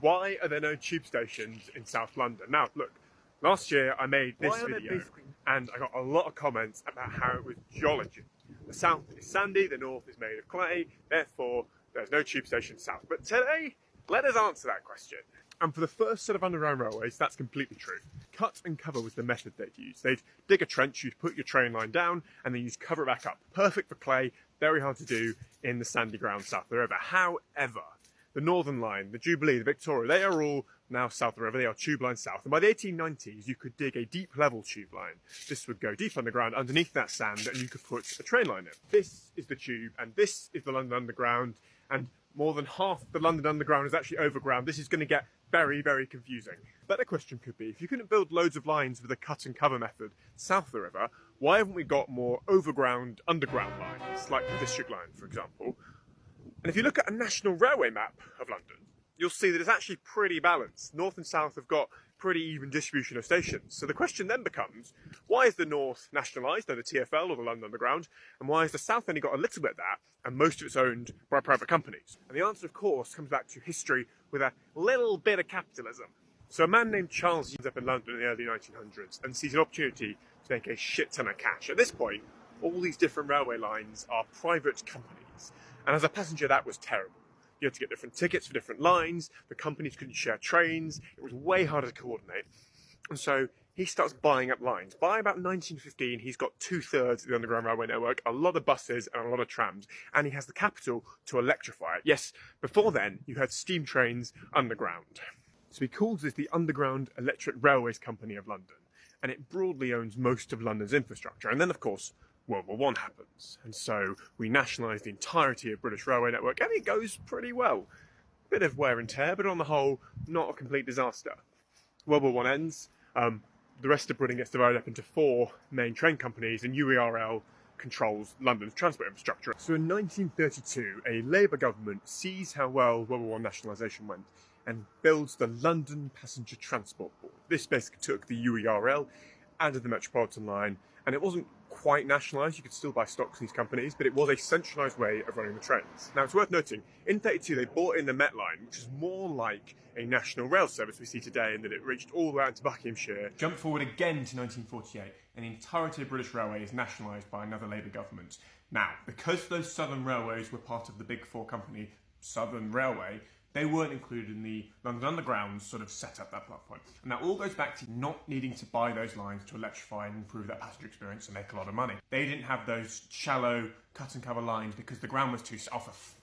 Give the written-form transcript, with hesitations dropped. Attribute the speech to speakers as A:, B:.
A: Why are there no tube stations in South London? Now, look, last year I made this video and I got a lot of comments about how it was geology. The south is sandy, the north is made of clay, therefore there's no tube station south. But today, let us answer that question. And for the first set of underground railways, that's completely true. Cut and cover was the method they'd use. They'd dig a trench, you'd put your train line down, and then you'd cover it back up. Perfect for clay, very hard to do in the sandy ground south of the river. However, the Northern Line, the Jubilee, the Victoria, they are all now south of the river. They are tube line south. And by the 1890s, you could dig a deep level tube line. This would go deep underground underneath that sand, and you could put a train line in. This is the tube, and this is the London Underground, and more than half the London Underground is actually overground. This is going to get very, very confusing. Better question could be, if you couldn't build loads of lines with a cut and cover method south of the river, why haven't we got more overground, underground lines, like the District Line, for example? And if you look at a national railway map of London, you'll see that it's actually pretty balanced. North and south have got pretty even distribution of stations. So the question then becomes, why is the north nationalised, the TfL or the London Underground, and why has the south only got a little bit of that, and most of it's owned by private companies? And the answer, of course, comes back to history with a little bit of capitalism. So a man named Charles ends up in London in the early 1900s and sees an opportunity to make a shit ton of cash. At this point, all these different railway lines are private companies. And as a passenger, that was terrible. You had to get different tickets for different lines, the companies couldn't share trains, it was way harder to coordinate. And so he starts buying up lines. By about 1915, he's got 2/3 of the Underground Railway network, a lot of buses and a lot of trams, and he has the capital to electrify it. Yes, before then, you had steam trains underground. So he calls this the Underground Electric Railways Company of London, and it broadly owns most of London's infrastructure. And then, of course, World War I happens, and so we nationalise the entirety of British railway network, and it goes pretty well. Bit of wear and tear, but on the whole, not a complete disaster. World War I ends, the rest of Britain gets divided up into 4 main train companies, and UERL controls London's transport infrastructure. So in 1932, a Labour government sees how well World War I nationalisation went and builds the London Passenger Transport Board. This basically took the UERL, added the Metropolitan line, and it wasn't quite nationalised, you could still buy stocks in these companies, but it was a centralised way of running the trains. Now it's worth noting, in 32 they bought in the Met Line, which is more like a national rail service we see today, in that it reached all the way out to Buckinghamshire. Jump forward again to 1948, and the entirety of British Railway is nationalised by another Labour government. Now, because those southern railways were part of the big 4 company, Southern Railway, they weren't included in the London Underground sort of setup at that point. And that all goes back to not needing to buy those lines to electrify and improve that passenger experience and make a lot of money. They didn't have those shallow cut and cover lines because the ground was too soft.